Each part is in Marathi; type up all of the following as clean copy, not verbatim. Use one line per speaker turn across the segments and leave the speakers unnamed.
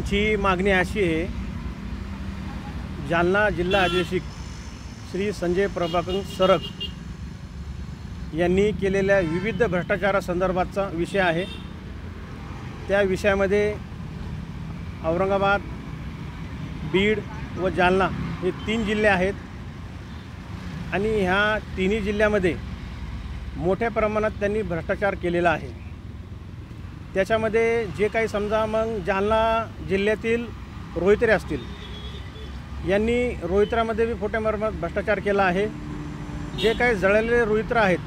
आमची मागणी अशी आहे, जालना जिल्हा अधीक्षक श्री संजय प्रभाकर सरक यांनी केलेल्या विविध भ्रष्टाचारासंदर्भातचा विषय आहे। त्या विषयामध्ये औरंगाबाद, बीड व जालना हे 3 जिल्हे आहेत आणि ह्या तिन्ही जिल्ह्यामध्ये मोठ्या प्रमाणात त्यांनी भ्रष्टाचार केलेला आहे। त्याच्यामध्ये जे काही समजा मग जालना जिल्ह्यातील रोहित्रे असतील, यांनी रोहित्रामध्ये बी मोठ्या प्रमाणात भ्रष्टाचार केला आहे। जे काही जळलेले रोहित्र आहेत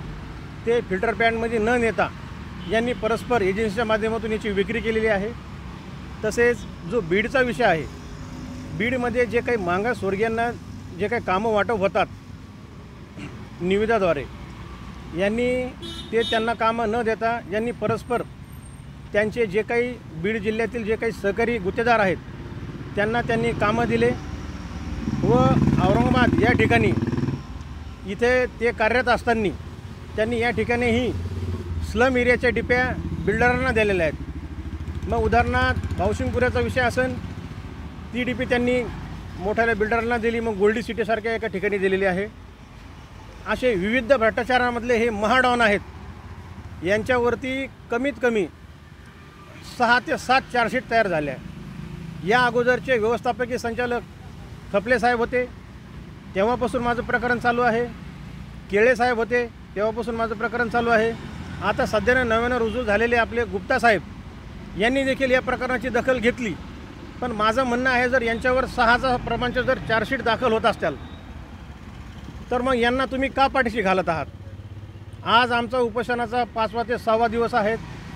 ते फिल्टर पॅनमध्ये न नेता यांनी परस्पर एजन्सीच्या माध्यमातून याची विक्री केलेली आहे। तसेच जो बीडचा विषय आहे, बीडमध्ये जे काही मागासवर्गीयांना जे काही कामं वाटप होतात निविदाद्वारे, यांनी ते त्यांना कामं न देता यांनी परस्पर त्यांचे जे काही बीड जिल्ह्यातील जे काही सहकारी गुत्तेदार आहेत त्यांना त्यांनी कामं दिले व औरंगाबाद या ठिकाणी इथे ते कार्यरत असताना त्यांनी या ठिकाणीही स्लम एरियाच्या डिप्या बिल्डरांना दिलेल्या आहेत। मग उदाहरणार्थ भावसिंगपुऱ्याचा विषय असेल, ती डिपी त्यांनी मोठ्या बिल्डरांना दिली, मग गोल्डी सिटीसारख्या एका ठिकाणी दिलेली आहे। असे विविध भ्रष्टाचारामधले हे महाडॉन आहेत। यांच्यावरती कमीत कमी 6 ते 7 चार्जशीट तयार झाल्या आहे। या अगोदरचे व्यवस्थापकीय संचालक खपले साहेब होते, तेव्हापासून माझं प्रकरण चालू आहे। केळे साहेब होते, तेव्हापासून माझं प्रकरण चालू आहे। आता सध्यानं नव्यानं रुजू झालेले आपले गुप्ता साहेब यांनी देखील या प्रकरणाची दखल घेतली। पण माझं म्हणणं आहे, जर यांच्यावर 6चा प्रमाणच्या जर चार्जशीट दाखल होत असतील तर मग यांना तुम्ही का पाठीशी घालत आहात? आज आमचा उपोषणाचा 5वा ते 6वा दिवस आहे।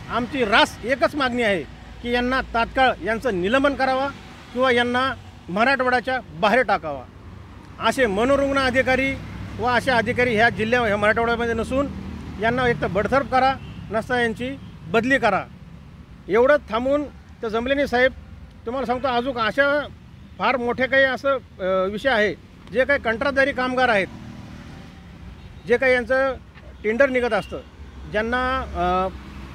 आमची रास एकच मागणी आहे की यांना तात्काळ यांचं निलंबन करावा किंवा यांना मराठवाड्याच्या बाहेर टाकावा। असे मनोरुग्ण अधिकारी व अशा अधिकारी ह्या ह्या मराठवाड्यामध्ये नसून यांना एक तर बडतर्फ करा, नसता यांची बदली करा। एवढंच थांबून तर जमले नाही साहेब। तुम्हाला सांगतो, अजून अशा फार मोठे काही असं विषय आहे, जे काही कंत्राटदारी कामगार आहेत, जे काही यांचं टेंडर निघत असतं, ज्यांना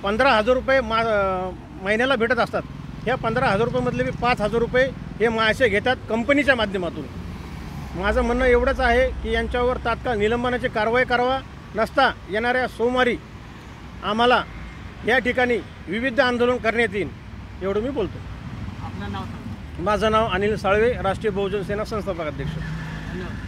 15,000 रुपये महिन्याला भेटत असतात, ह्या 15,000 रुपयेमधले 5,000 रुपये हे असे घेतात कंपनीच्या माध्यमातून। माझं म्हणणं एवढंच आहे की यांच्यावर तात्काळ निलंबनाची कारवाई करावा, नसता येणाऱ्या सोमवारी आम्हाला या ठिकाणी विविध आंदोलन करण्यात येईल, एवढं मी बोलतो।
आपलं नाव सांगा।
माझं नाव अनिल साळवे, राष्ट्रीय बहुजन सेना संस्थापक अध्यक्ष।
धन्यवाद।